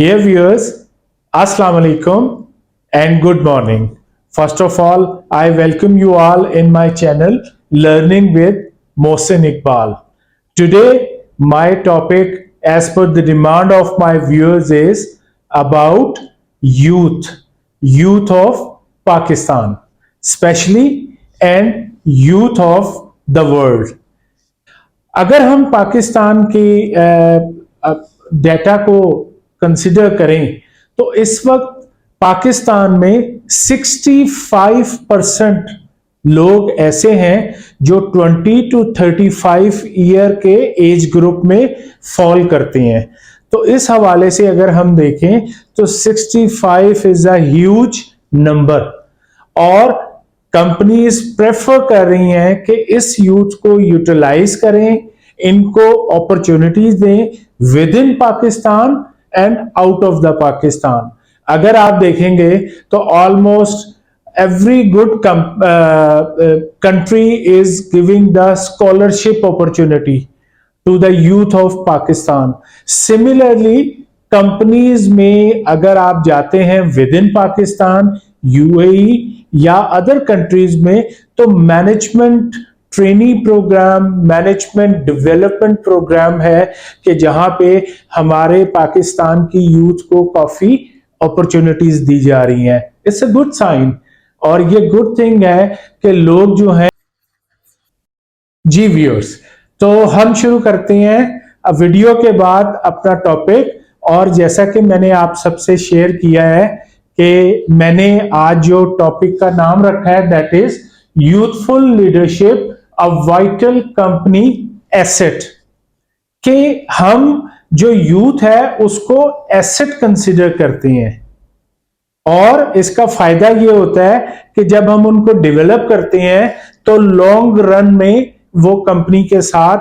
Dear viewers, Assalamu alaikum and good morning. First of all, I welcome you all in my channel Learning with Mohsin Iqbal. Today, my topic, as per the demand of my viewers, is about youth of Pakistan, especially and youth of the world. अगर हम पाकिस्तान की data को consider करें तो इस वक्त पाकिस्तान में 65% लोग ऐसे हैं जो 20 टू 35 ईयर के एज ग्रुप में फॉल करते हैं। तो इस हवाले से अगर हम देखें तो 65 इज अ ह्यूज नंबर और कंपनीज प्रेफर कर रही हैं कि इस यूथ को यूटिलाइज करें, इनको अपॉर्चुनिटीज दें with in Pakistan and out of the Pakistan. अगर आप देखेंगे तो almost every good country is giving the scholarship opportunity to the youth of Pakistan. Similarly, companies में अगर आप जाते हैं विद इन पाकिस्तान, यूएई या अदर कंट्रीज में, तो management training programme, management development programme है कि जहां पे हमारे पाकिस्तान की यूथ को काफी अपॉर्चुनिटीज दी जा रही हैं। इट्स अ गुड साइन और ये गुड थिंग है कि लोग जो हैं जी व्यूअर्स, तो हम शुरू करते हैं वीडियो के बाद अपना टॉपिक। और जैसा कि मैंने आप सबसे शेयर किया है कि मैंने आज जो टॉपिक का नाम रखा है that is youthful leadership a vital company asset, कि हम जो यूथ है उसको एसेट कंसिडर करते हैं और इसका फायदा ये होता है कि जब हम उनको डेवलप करते हैं तो लॉन्ग रन में वो कंपनी के साथ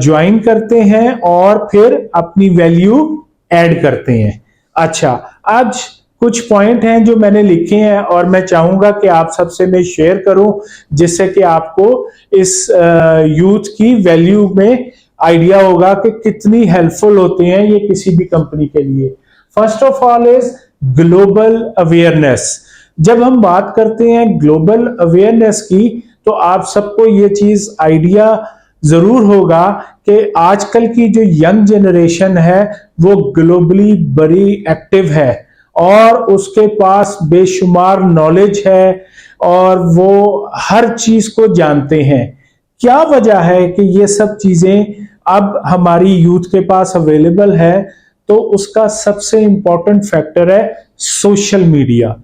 ज्वाइन करते हैं और फिर अपनी वैल्यू ऐड करते हैं। अच्छा, आज कुछ पॉइंट हैं जो मैंने लिखे हैं और मैं चाहूंगा कि आप सबसे मैं शेयर करूं जिससे कि आपको इस यूथ की वैल्यू में आइडिया होगा कि कितनी हेल्पफुल होते हैं ये किसी भी कंपनी के लिए। First of all is global awareness. जब हम बात करते हैं ग्लोबल अवेयरनेस की तो आप सबको ये चीज आइडिया जरूर होगा कि आजकल की जो यंग जनरेशन है वो ग्लोबली बड़ी एक्टिव है और उसके पास बेशुमार नॉलेज है और वो हर चीज को जानते हैं। क्या वजह है कि ये सब चीजें अब हमारी यूथ के पास अवेलेबल है? तो उसका सबसे इंपॉर्टेंट फैक्टर है social media,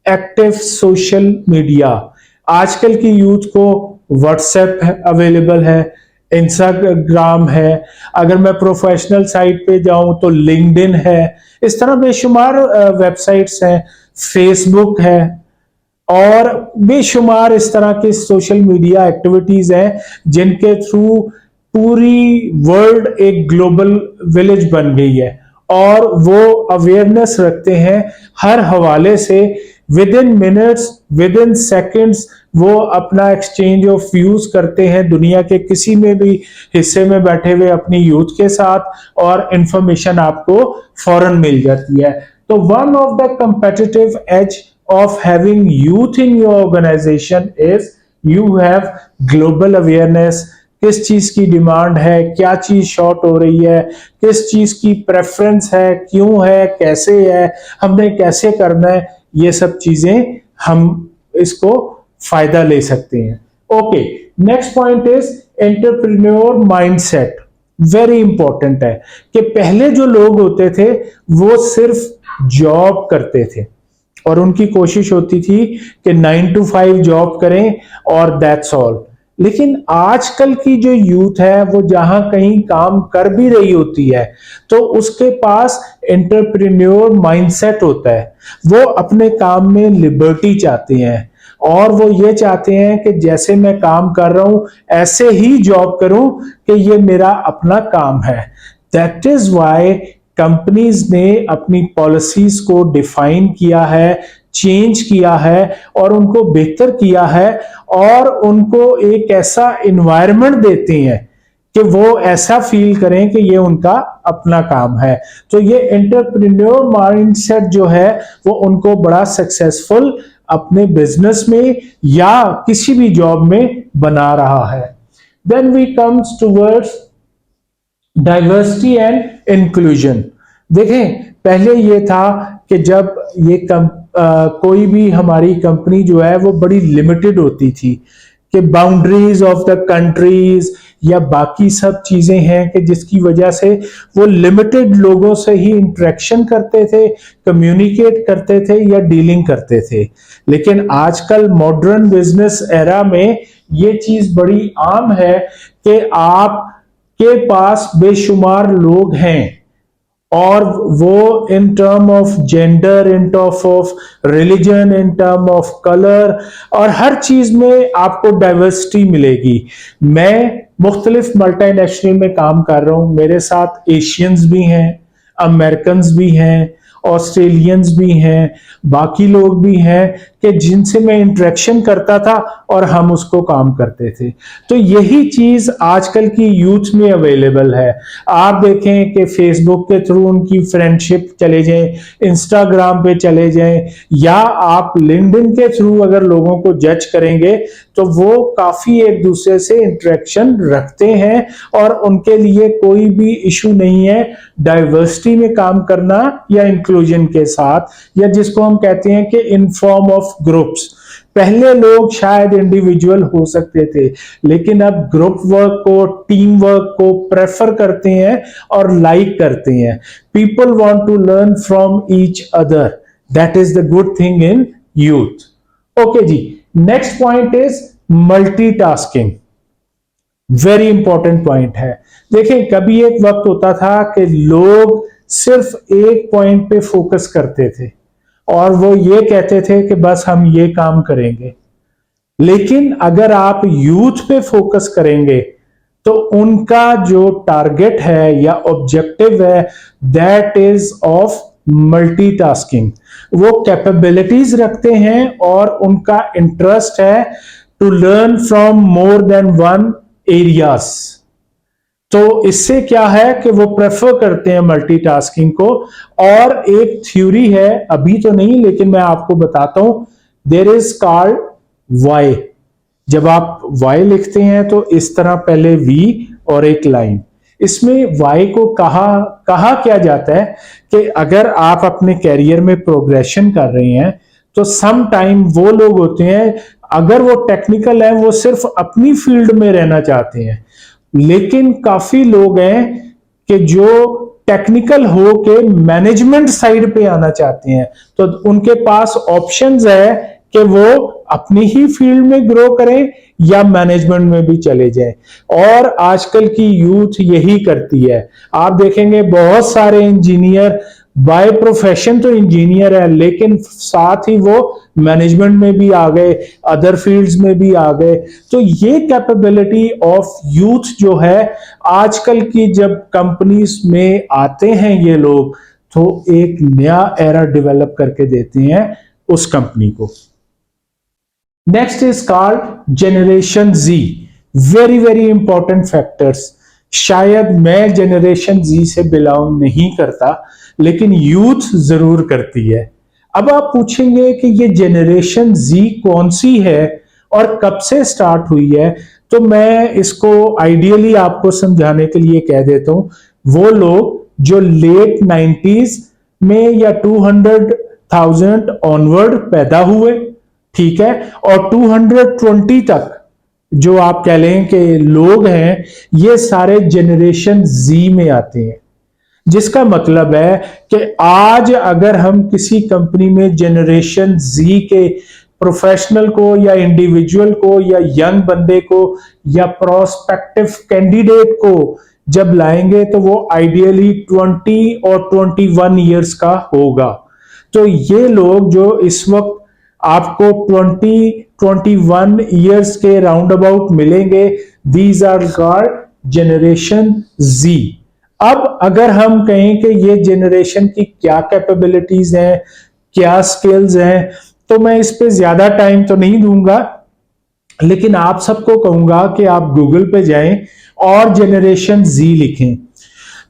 active social media. आजकल की यूथ को व्हाट्सएप अवेलेबल है, इंस्टाग्राम है, अगर मैं प्रोफेशनल साइट पे जाऊं तो लिंक्डइन है, इस तरह बेशुमार वेबसाइट्स हैं, फेसबुक है और बेशुमार इस तरह के सोशल मीडिया एक्टिविटीज हैं जिनके थ्रू पूरी वर्ल्ड एक ग्लोबल विलेज बन गई है और वो अवेयरनेस रखते हैं हर हवाले से। With in minutes, with in seconds वो अपना एक्सचेंज ऑफ व्यूज करते हैं दुनिया के किसी में भी हिस्से में बैठे हुए अपनी यूथ के साथ और इंफॉर्मेशन आपको फौरन मिल जाती है। तो one of the competitive edge of having youth in your organisation is you have global awareness. किस चीज की डिमांड है, क्या चीज शॉर्ट हो रही है, किस चीज की प्रेफरेंस है, क्यों है, कैसे है, हमने कैसे करना है, ये सब चीजें हम इसको फायदा ले सकते हैं। Okay, next point is entrepreneur mindset. Very important है कि पहले जो लोग होते थे वो सिर्फ जॉब करते थे और उनकी कोशिश होती थी कि 9 to 5 जॉब करें और दैट्स ऑल। लेकिन आजकल की जो यूथ है वो जहां कहीं काम कर भी रही होती है तो उसके पास एंटरप्रेन्योर माइंडसेट होता है। वो अपने काम में लिबर्टी चाहते हैं और वो ये चाहते हैं कि जैसे मैं काम कर रहा हूं ऐसे ही जॉब करूं कि ये मेरा अपना काम है। दैट इज व्हाई कंपनीज ने अपनी पॉलिसीज को डिफाइन किया है, चेंज किया है और उनको बेहतर किया है और उनको एक ऐसा एनवायरनमेंट देते हैं कि वो ऐसा फील करें कि ये उनका अपना काम है। तो ये एंटरप्रेन्योर माइंडसेट जो है वो उनको बड़ा सक्सेसफुल अपने बिजनेस में या किसी भी जॉब में बना रहा है। Then we comes towards diversity and inclusion. देखें, पहले ये था कि जब ये कोई भी हमारी कंपनी जो है वो बड़ी लिमिटेड होती थी कि बाउंड्रीज ऑफ द कंट्रीज या बाकी सब चीजें हैं कि जिसकी वजह से वो लिमिटेड लोगों से ही इंटरेक्शन करते थे, कम्युनिकेट करते थे या डीलिंग करते थे। लेकिन आजकल मॉडर्न बिजनेस एरा में ये चीज बड़ी आम है कि आप के पास बेशुमार लोग हैं और वो in term of gender, in term of religion, in term of colour और हर चीज में आपको डाइवर्सिटी मिलेगी। मैं मुख्तलिफ मल्टीनेशनल में काम कर रहा हूं, मेरे साथ एशियंस भी हैं, अमेरिकन भी हैं, ऑस्ट्रेलियंस भी हैं, बाकी लोग भी हैं कि जिनसे मैं इंटरेक्शन करता था और हम उसको काम करते थे। तो यही चीज आजकल की यूथ में अवेलेबल है। आप देखें कि फेसबुक के थ्रू उनकी फ्रेंडशिप चले जाएं, इंस्टाग्राम पे चले जाएं या आप लिंक्डइन के थ्रू अगर लोगों को जज करेंगे तो वो काफी एक दूसरे से इंटरेक्शन रखते हैं और उनके लिए कोई भी इशू नहीं है डाइवर्सिटी में काम करना या इंक्लूजन के साथ, या जिसको हम कहते हैं कि इन फॉर्म ऑफ ग्रुप्स। पहले लोग शायद इंडिविजुअल हो सकते थे लेकिन अब ग्रुप वर्क को, टीम वर्क को प्रेफर करते हैं और लाइक करते हैं। People want to learn from each other, that is the good thing in youth. Okay जी, next point is multitasking. Very important point है। देखें, कभी एक वक्त होता था कि लोग सिर्फ एक पॉइंट पे फोकस करते थे और वो ये कहते थे कि बस हम ये काम करेंगे। लेकिन अगर आप यूथ पे फोकस करेंगे तो उनका जो टारगेट है या ऑब्जेक्टिव है दैट इज ऑफ मल्टीटास्किंग। वो कैपेबिलिटीज रखते हैं और उनका इंटरेस्ट है to learn from more than one areas. तो इससे क्या है कि वो प्रेफर करते हैं मल्टीटास्किंग को। और एक थ्योरी है, अभी तो नहीं लेकिन मैं आपको बताता हूं, देयर इज कॉल्ड वाई। जब आप वाई लिखते हैं तो इस तरह पहले वी और एक लाइन, इसमें वाई को कहा क्या जाता है कि अगर आप अपने कैरियर में प्रोग्रेशन कर रहे हैं तो सम टाइम वो लोग होते हैं, अगर वो टेक्निकल है वो सिर्फ अपनी फील्ड में रहना चाहते हैं, लेकिन काफी लोग हैं कि जो टेक्निकल हो के मैनेजमेंट साइड पे आना चाहते हैं। तो उनके पास ऑप्शंस है कि वो अपनी ही फील्ड में ग्रो करें या मैनेजमेंट में भी चले जाएं। और आजकल की यूथ यही करती है। आप देखेंगे बहुत सारे इंजीनियर बाय प्रोफेशन तो इंजीनियर है लेकिन साथ ही वो मैनेजमेंट में भी आ गए, अदर फील्ड्स में भी आ गए। तो ये कैपेबिलिटी ऑफ यूथ जो है आजकल की, जब कंपनीज में आते हैं ये लोग तो एक नया एरा डेवलप करके देते हैं उस कंपनी को। Next is called generation Z. Very very important factors. शायद मैं जनरेशन जी से बिलोंग नहीं करता लेकिन यूथ जरूर करती है। अब आप पूछेंगे कि ये जनरेशन जी कौन सी है और कब से स्टार्ट हुई है, तो मैं इसको आइडियली आपको समझाने के लिए कह देता हूं, वो लोग जो लेट 90s में या 200,000 ऑनवर्ड पैदा हुए, ठीक है, और 220 तक जो आप कह लें कि लोग हैं, ये सारे जनरेशन जी में आते हैं। जिसका मतलब है कि आज अगर हम किसी कंपनी में जनरेशन जी के प्रोफेशनल को या इंडिविजुअल को या यंग बंदे को या प्रोस्पेक्टिव कैंडिडेट को जब लाएंगे तो वो आइडियली 20 और 21 इयर्स का होगा। तो ये लोग जो इस वक्त आपको 20-21 इयर्स के राउंड अबाउट मिलेंगे, दीज आर कॉल्ड जनरेशन जी। अब अगर हम कहें कि ये जनरेशन की क्या कैपेबिलिटीज हैं, क्या स्किल्स हैं, तो मैं इस पे ज्यादा टाइम तो नहीं दूंगा। लेकिन आप सबको कहूंगा कि आप गूगल पे जाएं और जनरेशन जी लिखें,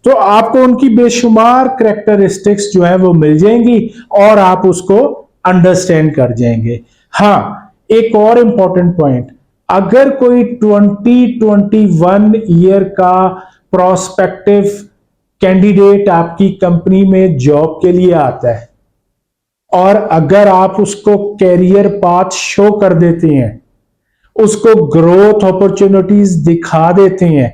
तो आपको उनकी बेशुमार करेक्टरिस्टिक्स जो है वो मिल जाएंगी और आप उसको अंडरस्टैंड कर जाएंगे। हाँ, एक और इंपॉर्टेंट पॉइंट, अगर कोई 20-21 ईयर का प्रोस्पेक्टिव कैंडिडेट आपकी कंपनी में जॉब के लिए आता है और अगर आप उसको कैरियर पाथ शो कर देते हैं, उसको ग्रोथ अपॉर्चुनिटीज दिखा देते हैं,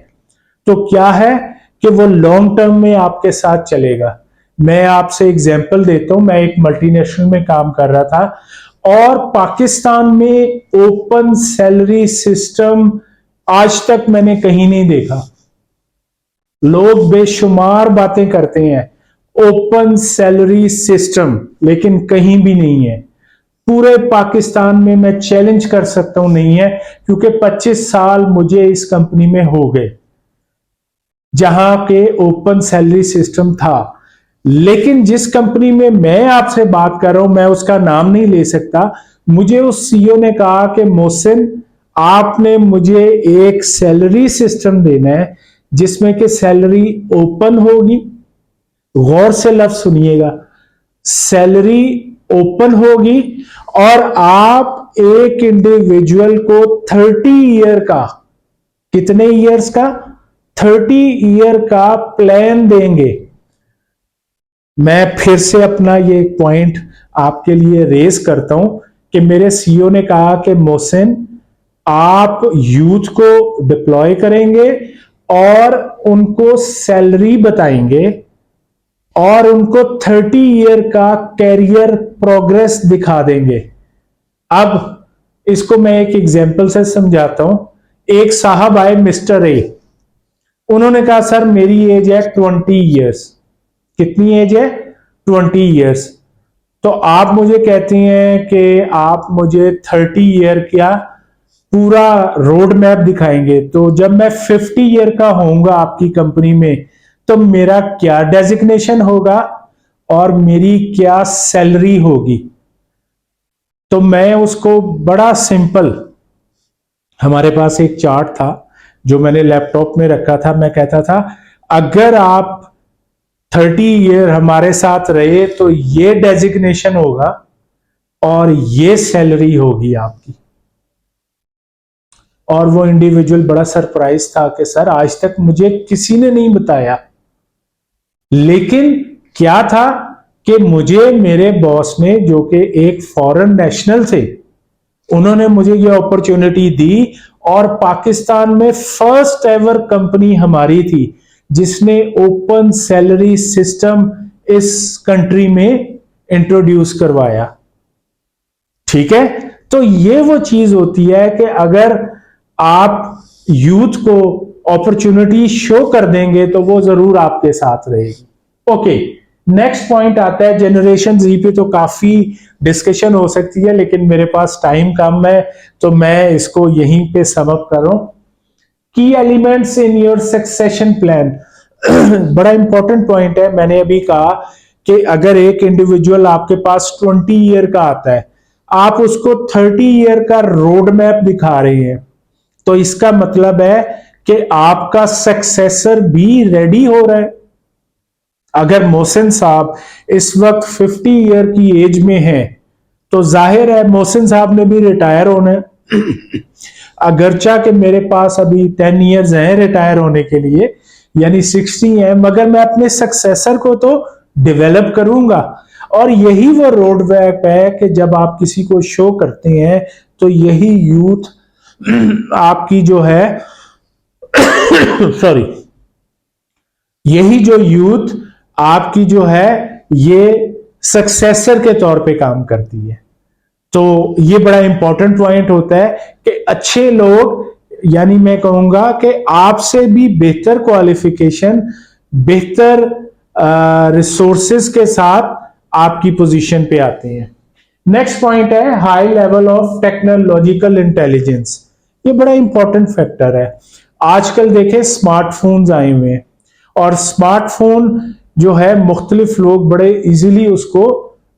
तो क्या है कि वो लॉन्ग टर्म में आपके साथ चलेगा। मैं आपसे एग्जांपल देता हूं, मैं एक मल्टीनेशनल में काम कर रहा था और पाकिस्तान में ओपन सैलरी सिस्टम आज तक मैंने कहीं नहीं देखा। लोग बेशुमार बातें करते हैं ओपन सैलरी सिस्टम, लेकिन कहीं भी नहीं है। पूरे पाकिस्तान में मैं चैलेंज कर सकता हूं नहीं है, क्योंकि 25 साल मुझे इस कंपनी में हो गए जहां के ओपन सैलरी सिस्टम था। लेकिन जिस कंपनी में मैं आपसे बात कर रहा हूं, मैं उसका नाम नहीं ले सकता, मुझे उस सीईओ ने कहा कि मोहसिन, आपने मुझे एक सैलरी सिस्टम देना है जिसमें कि सैलरी ओपन होगी। गौर से लफ्ज सुनिएगा, सैलरी ओपन होगी और आप एक इंडिविजुअल को 30 ईयर का, कितने ईयर्स का, 30 ईयर का प्लान देंगे। मैं फिर से अपना ये पॉइंट आपके लिए रेज करता हूं कि मेरे सीईओ ने कहा कि मोहसिन, आप यूथ को डिप्लॉय करेंगे और उनको सैलरी बताएंगे और उनको 30 ईयर का कैरियर प्रोग्रेस दिखा देंगे। अब इसको मैं एक एग्जांपल से समझाता हूं। एक साहब आए, मिस्टर ए, उन्होंने कहा सर मेरी एज है 20 ईयर्स। कितनी एज है? 20 ईयर्स। तो आप मुझे कहती हैं कि आप मुझे 30 ईयर का पूरा रोड मैप दिखाएंगे, तो जब मैं 50 ईयर का होऊंगा आपकी कंपनी में, तो मेरा क्या डेजिग्नेशन होगा और मेरी क्या सैलरी होगी। तो मैं उसको बड़ा सिंपल, हमारे पास एक चार्ट था जो मैंने लैपटॉप में रखा था, मैं कहता था अगर आप 30 ईयर हमारे साथ रहे तो ये डेजिग्नेशन होगा और ये सैलरी होगी आपकी। और वो इंडिविजुअल बड़ा सरप्राइज था कि सर आज तक मुझे किसी ने नहीं बताया। लेकिन क्या था कि मुझे मेरे बॉस ने, जो कि एक फॉरेन नेशनल थे, उन्होंने मुझे ये अपॉर्चुनिटी दी और पाकिस्तान में फर्स्ट एवर कंपनी हमारी थी जिसने ओपन सैलरी सिस्टम इस कंट्री में इंट्रोड्यूस करवाया। ठीक है, तो ये वो चीज होती है कि अगर आप यूथ को अपॉर्चुनिटी शो कर देंगे तो वो जरूर आपके साथ रहेगी। ओके, नेक्स्ट पॉइंट आता है जनरेशन जी पे। तो काफी डिस्कशन हो सकती है, लेकिन मेरे पास टाइम कम है तो मैं इसको यहीं पे सम अप कर रहा हूं। की elements in your succession plan, बड़ा इंपॉर्टेंट पॉइंट है। मैंने अभी कहा कि अगर एक इंडिविजुअल आपके पास 20 ईयर का आता है, आप उसको 30 ईयर का रोड मैप दिखा रहे हैं, तो इसका मतलब है कि आपका सक्सेसर भी रेडी हो रहा है। अगर मोहसिन साहब इस वक्त 50 ईयर की एज में हैं, तो जाहिर है मोहसिन साहब ने भी रिटायर होना है। अगरचा कि मेरे पास अभी 10 ईयर्स हैं रिटायर होने के लिए, यानी 60 है, मगर मैं अपने सक्सेसर को तो डेवलप करूंगा। और यही वो रोड मैप है कि जब आप किसी को शो करते हैं तो यही यूथ आपकी जो है सॉरी, यही जो यूथ आपकी जो है ये सक्सेसर के तौर पे काम करती है। तो ये बड़ा इंपॉर्टेंट पॉइंट होता है कि अच्छे लोग, यानी मैं कहूंगा कि आपसे भी बेहतर क्वालिफिकेशन, बेहतर रिसोर्सेज के साथ आपकी पोजीशन पे आते हैं। नेक्स्ट पॉइंट है high level of technological intelligence. ये बड़ा इंपॉर्टेंट फैक्टर है। आजकल देखें स्मार्टफोन्स आए हुए हैं और स्मार्टफोन जो है मुख्तलिफ लोग बड़े इजीली उसको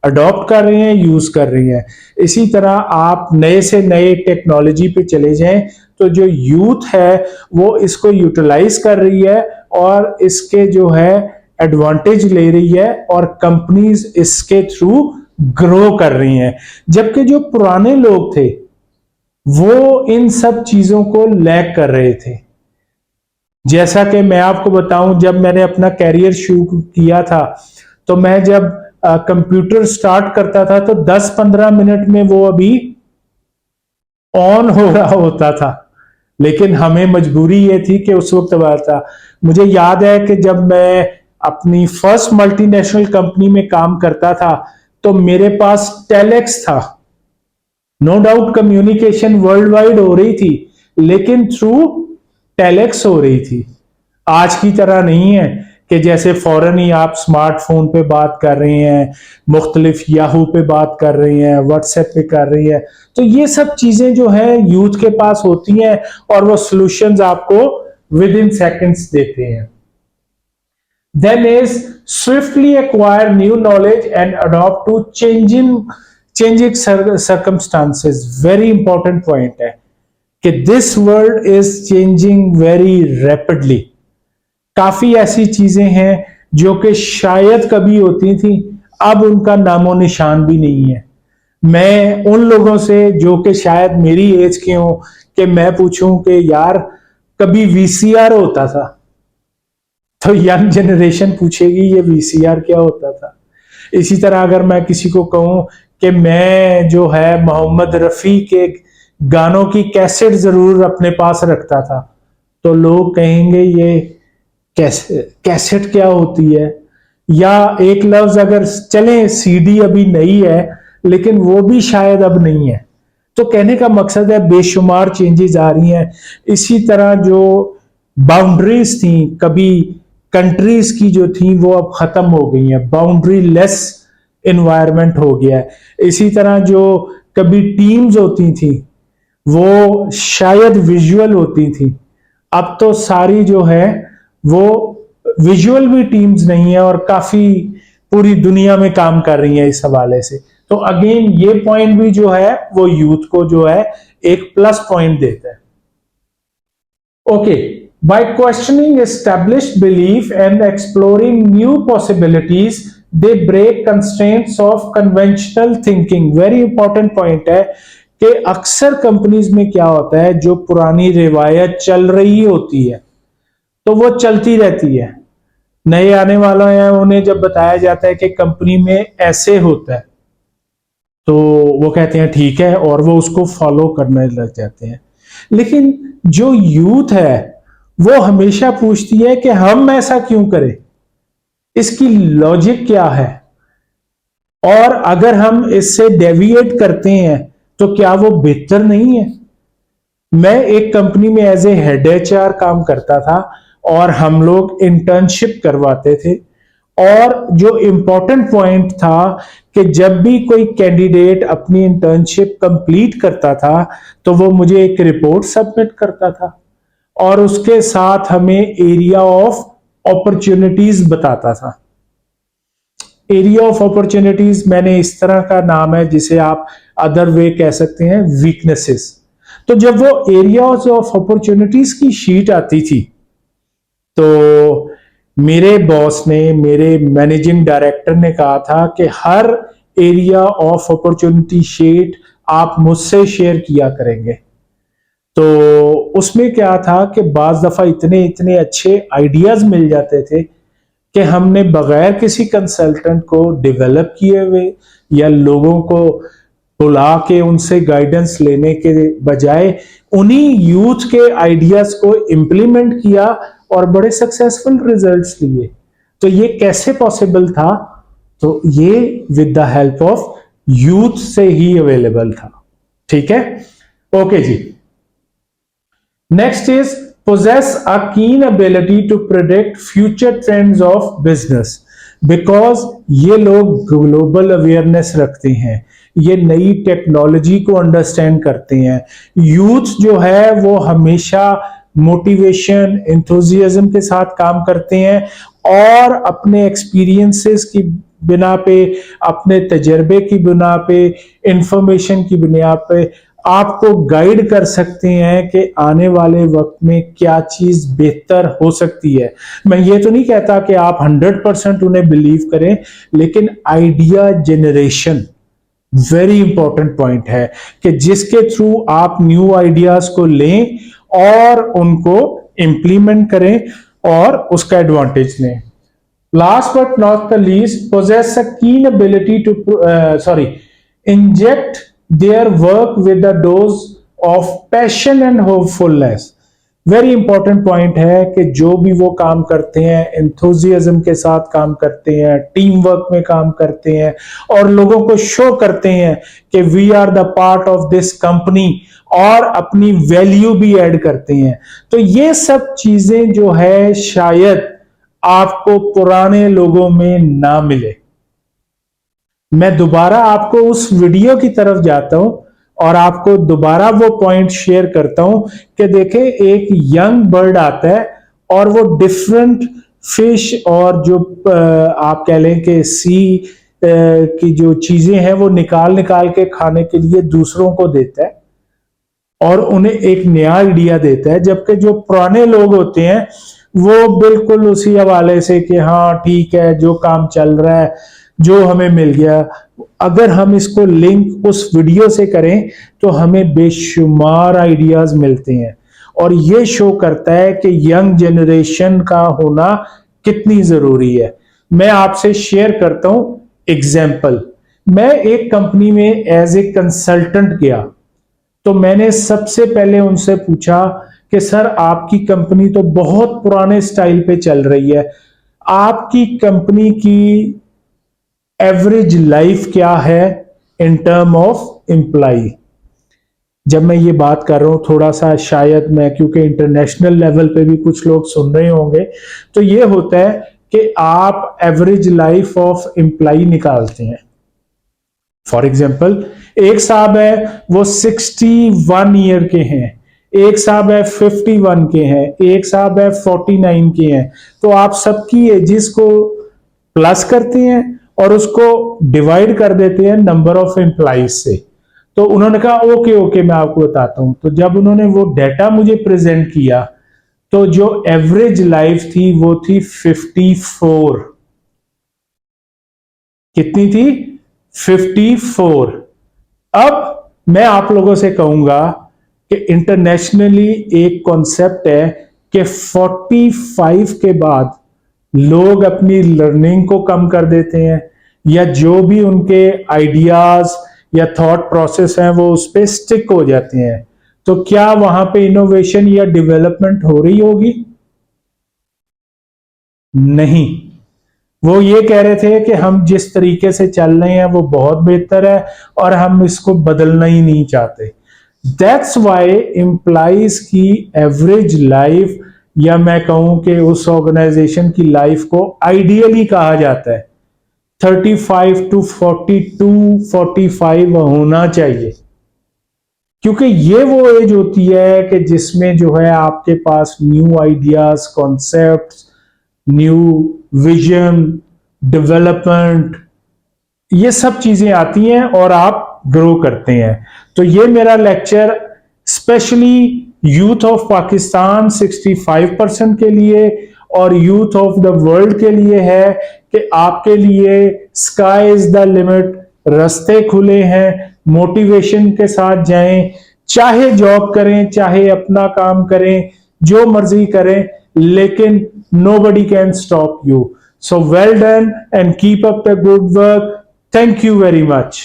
अडॉप्ट कर रहे हैं, यूज कर रही हैं। इसी तरह आप नए से नए टेक्नोलॉजी पे चले जाएं तो जो यूथ है वो इसको यूटिलाइज कर रही है और इसके जो है एडवांटेज ले रही है और कंपनीज इसके थ्रू ग्रो कर रही हैं। जबकि जो पुराने लोग थे वो इन सब चीजों को लैक कर रहे थे। जैसा कि मैं आपको बताऊं, जब मैंने अपना कैरियर शुरू किया था तो मैं जब कंप्यूटर स्टार्ट करता था तो 10-15 मिनट में वो अभी ऑन हो रहा होता था, लेकिन हमें मजबूरी ये थी कि उस वक्त बात था। मुझे याद है कि जब मैं अपनी फर्स्ट मल्टीनेशनल कंपनी में काम करता था तो मेरे पास टेलेक्स था। No doubt communication worldwide हो रही थी, लेकिन थ्रू टेलेक्स हो रही थी। आज की तरह नहीं है कि जैसे फौरन ही आप स्मार्टफोन पे बात कर रहे हैं, मुख्तलिफ याहू पे बात कर रही हैं, व्हाट्सएप पे कर रही हैं। तो ये सब चीजें जो है यूथ के पास होती हैं और वो सॉल्यूशंस आपको विद इन सेकेंड्स देते हैं। Then is swiftly acquire new knowledge and adopt to changing circumstances. Very important point है कि this world is changing very rapidly. काफी ऐसी चीजें हैं जो कि शायद कभी होती थी, अब उनका नामो निशान भी नहीं है। मैं उन लोगों से जो कि शायद मेरी एज के हों कि मैं पूछूं कि यार कभी वीसीआर होता था, तो यंग जनरेशन पूछेगी ये वीसीआर क्या होता था। इसी तरह अगर मैं किसी को कहूं कि मैं जो है मोहम्मद रफी के गानों की कैसेट जरूर अपने पास रखता था, तो लोग कहेंगे ये कैसेट क्या होती है। या एक लफ्ज अगर चले, सीडी अभी नई है लेकिन वो भी शायद अब नहीं है। तो कहने का मकसद है बेशुमार चेंजेस आ रही हैं। इसी तरह जो बाउंड्रीज थी कभी कंट्रीज की जो थी वो अब खत्म हो गई हैं, बाउंड्री लेस एनवायरनमेंट हो गया है। इसी तरह जो कभी टीम्स होती थी वो शायद विजुअल होती थी, अब तो सारी जो है वो विजुअल भी टीम्स नहीं है और काफी पूरी दुनिया में काम कर रही है इस हवाले से। तो अगेन ये पॉइंट भी जो है वो यूथ को जो है एक प्लस पॉइंट देता है। Okay, by questioning established belief and exploring new possibilities, they break constraints of conventional thinking. Very important point है कि अक्सर कंपनीज में क्या होता है, जो पुरानी रिवायत चल रही होती है तो वो चलती रहती है। नए आने वाला है उन्हें जब बताया जाता है कि कंपनी में ऐसे होता है तो वो कहते हैं ठीक है और वो उसको फॉलो करने लग जाते हैं। लेकिन जो यूथ है वो हमेशा पूछती है कि हम ऐसा क्यों करें, इसकी लॉजिक क्या है, और अगर हम इससे डेविएट करते हैं तो क्या वो बेहतर नहीं है। मैं एक कंपनी में एज ए हेड एचआर काम करता था और हम लोग इंटर्नशिप करवाते थे, और जो इंपॉर्टेंट पॉइंट था कि जब भी कोई कैंडिडेट अपनी इंटर्नशिप कंप्लीट करता था तो वो मुझे एक रिपोर्ट सबमिट करता था और उसके साथ हमें एरिया ऑफ अपॉर्चुनिटीज बताता था। एरिया ऑफ अपॉर्चुनिटीज मैंने इस तरह का नाम है जिसे आप अदर वे कह सकते हैं वीकनेसेस। तो जब वो एरियाज ऑफ अपॉर्चुनिटीज की शीट आती थी तो मेरे बॉस ने, मेरे मैनेजिंग डायरेक्टर ने कहा था कि हर एरिया ऑफ अपॉर्चुनिटी शीट आप मुझसे शेयर किया करेंगे। तो उसमें क्या था कि बाज दफा इतने इतने अच्छे आइडियाज मिल जाते थे कि हमने बगैर किसी कंसल्टेंट को डेवलप किए हुए या लोगों को बुला के उनसे गाइडेंस लेने के बजाय उन्हीं यूथ के आइडियाज को इंप्लीमेंट किया और बड़े सक्सेसफुल रिजल्ट्स लिए। तो ये कैसे पॉसिबल था? तो ये with the help of youth से ही अवेलेबल था। ठीक है, ओके जी। Next is possess a keen ability to predict future trends of business, because ये लोग ग्लोबल अवेयरनेस रखते हैं, ये नई टेक्नोलॉजी को अंडरस्टैंड करते हैं। यूथ जो है वो हमेशा मोटिवेशन, एंथुजियाज्म के साथ काम करते हैं और अपने एक्सपीरियंसेस की बिना पे, अपने तजर्बे की बिना पे, इंफॉर्मेशन की बिना पे आपको गाइड कर सकते हैं कि आने वाले वक्त में क्या चीज बेहतर हो सकती है। मैं ये तो नहीं कहता कि आप 100% उन्हें बिलीव करें, लेकिन idea generation very important point है कि जिसके थ्रू आप न्यू आइडियाज को लें और उनको इंप्लीमेंट करें और उसका एडवांटेज लें। Last but not the least, possess a keen ability to inject their work with a dose of passion and hopefulness। Very important point है कि जो भी वो काम करते हैं एंथुजियाज्म के साथ काम करते हैं, टीम वर्क में काम करते हैं और लोगों को शो करते हैं कि we are the part of this company, और अपनी वैल्यू भी ऐड करते हैं। तो ये सब चीजें जो है शायद आपको पुराने लोगों में ना मिले। मैं दोबारा आपको उस वीडियो की तरफ जाता हूं और आपको दोबारा वो पॉइंट शेयर करता हूं कि देखें, एक यंग बर्ड आता है और वो डिफरेंट फिश और जो आप कह लें कि सी की जो चीजें हैं वो निकाल निकाल के खाने के लिए दूसरों को देता है और उन्हें एक नया आइडिया देता है। जबकि जो पुराने लोग होते हैं वो बिल्कुल उसी हवाले से कि हाँ ठीक है, जो काम चल रहा है, जो हमें मिल गया। अगर हम इसको लिंक उस वीडियो से करें तो हमें बेशुमार आइडियाज मिलते हैं और ये शो करता है कि यंग जनरेशन का होना कितनी जरूरी है। मैं आपसे शेयर करता हूं एग्जाम्पल। मैं एक कंपनी में एज ए कंसल्टेंट गया तो मैंने सबसे पहले उनसे पूछा कि सर आपकी कंपनी तो बहुत पुराने स्टाइल पे चल रही है, आपकी कंपनी की एवरेज लाइफ क्या है इन टर्म ऑफ एम्प्लॉय। जब मैं ये बात कर रहा हूं थोड़ा सा शायद मैं, क्योंकि इंटरनेशनल लेवल पे भी कुछ लोग सुन रहे होंगे, तो ये होता है कि आप एवरेज लाइफ ऑफ एम्प्लॉय निकालते हैं। फॉर एग्जाम्पल, एक साहब है वो 61 ईयर के हैं, एक साहब है 51 के हैं, एक साहब है 49 के हैं। तो आप सबकी एजिस को प्लस करते हैं और उसको डिवाइड कर देते हैं नंबर ऑफ एम्प्लॉइज से। तो उन्होंने कहा ओके ओके मैं आपको बताता हूं। तो जब उन्होंने वो डाटा मुझे प्रेजेंट किया तो जो एवरेज लाइफ थी वो थी 54। कितनी थी? 54। अब मैं आप लोगों से कहूंगा कि इंटरनेशनली एक कॉन्सेप्ट है कि 45 के बाद लोग अपनी लर्निंग को कम कर देते हैं या जो भी उनके आइडियाज या थॉट प्रोसेस हैं वो उस पर स्टिक हो जाते हैं। तो क्या वहां पे इनोवेशन या डेवलपमेंट हो रही होगी? नहीं। वो ये कह रहे थे कि हम जिस तरीके से चल रहे हैं वो बहुत बेहतर है और हम इसको बदलना ही नहीं चाहते। दैट्स वाई एम्प्लॉइज की एवरेज लाइफ, या मैं कहूं कि उस ऑर्गेनाइजेशन की लाइफ को आइडियली कहा जाता है 35 टू 42 45 होना चाहिए, क्योंकि ये वो एज होती है कि जिसमें जो है आपके पास new ideas, concepts, new vision, development, ये सब चीजें आती हैं और आप ग्रो करते हैं। तो ये मेरा lecture specially youth of Pakistan 65% के लिए और यूथ ऑफ द वर्ल्ड के लिए है कि आपके लिए स्काई इज द लिमिट, रास्ते खुले हैं, मोटिवेशन के साथ जाएं, चाहे जॉब करें चाहे अपना काम करें, जो मर्जी करें, लेकिन nobody can stop you. So well done and keep up the good work. Thank you very much.